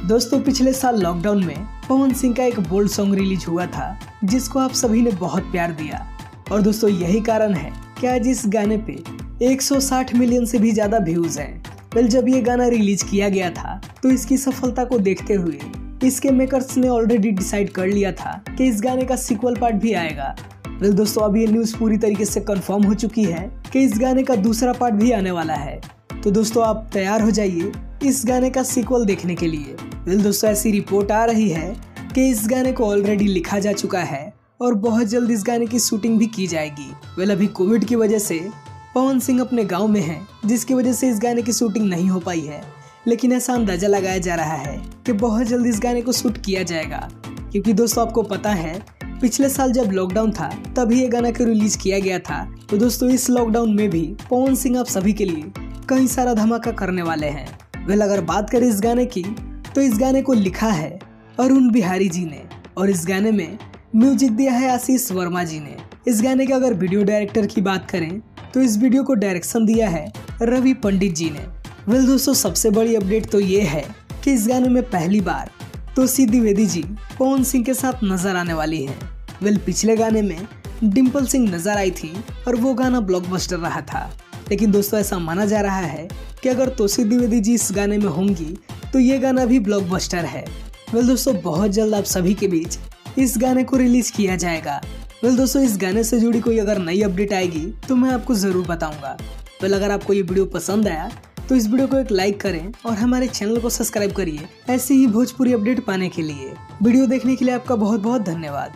दोस्तों पिछले साल लॉकडाउन में पवन सिंह का एक बोल्ड सॉन्ग रिलीज हुआ था जिसको आप सभी ने बहुत प्यार दिया। और दोस्तों यही कारण है कि आज इस गाने पे 160 मिलियन से भी ज्यादा व्यूज हैं। वेल जब ये गाना रिलीज किया गया था तो इसकी सफलता को देखते हुए इसके मेकर्स ने ऑलरेडी डिसाइड कर लिया था कि इस गाने का सीक्वल पार्ट भी आएगा। वेल दोस्तों अब ये न्यूज पूरी तरीके से कंफर्म हो चुकी है कि इस गाने का दूसरा पार्ट भी आने वाला है। तो दोस्तों आप तैयार हो जाइए इस गाने का सीक्वल देखने के लिए। वेल दोस्तों ऐसी रिपोर्ट आ रही है कि इस गाने को ऑलरेडी लिखा जा चुका है और बहुत जल्द इस गाने की शूटिंग भी की जाएगी। वेल अभी कोविड की वजह से पवन सिंह अपने गांव में हैं, जिसकी वजह से इस गाने की शूटिंग नहीं हो पाई है, लेकिन ऐसा अंदाजा लगाया जा रहा है कि बहुत जल्द इस गाने को शूट किया जाएगा। क्योंकि दोस्तों आपको पता है पिछले साल जब लॉकडाउन था तभी ये गाना को रिलीज किया गया था। तो दोस्तों इस लॉकडाउन में भी पवन सिंह आप सभी के लिए कई सारा धमाका करने वाले हैं। वेल अगर बात करें इस गाने की तो इस गाने को लिखा है अरुण बिहारी जी ने और इस गाने में म्यूजिक दिया है आशीष वर्मा जी ने। इस गाने के अगर वीडियो डायरेक्टर की बात करें तो इस वीडियो को डायरेक्शन दिया है रवि पंडित जी ने। वेल दोस्तों सबसे बड़ी अपडेट तो ये है कि इस गाने में पहली बार तोसी द्विवेदी जी पवन सिंह के साथ नजर आने वाली हैं। वेल पिछले गाने में डिम्पल सिंह नजर आई थी और वो गाना ब्लॉकबस्टर रहा था, लेकिन दोस्तों ऐसा माना जा रहा है कि अगर तोसी द्विवेदी जी इस गाने में होंगी तो ये गाना भी ब्लॉकबस्टर है। वेल दोस्तों बहुत जल्द आप सभी के बीच इस गाने को रिलीज किया जाएगा। वेल दोस्तों इस गाने से जुड़ी कोई अगर नई अपडेट आएगी तो मैं आपको जरूर बताऊंगा। वेल अगर आपको ये वीडियो पसंद आया तो इस वीडियो को एक लाइक करें और हमारे चैनल को सब्सक्राइब करिए ऐसी ही भोजपुरी अपडेट पाने के लिए। वीडियो देखने के लिए आपका बहुत बहुत धन्यवाद।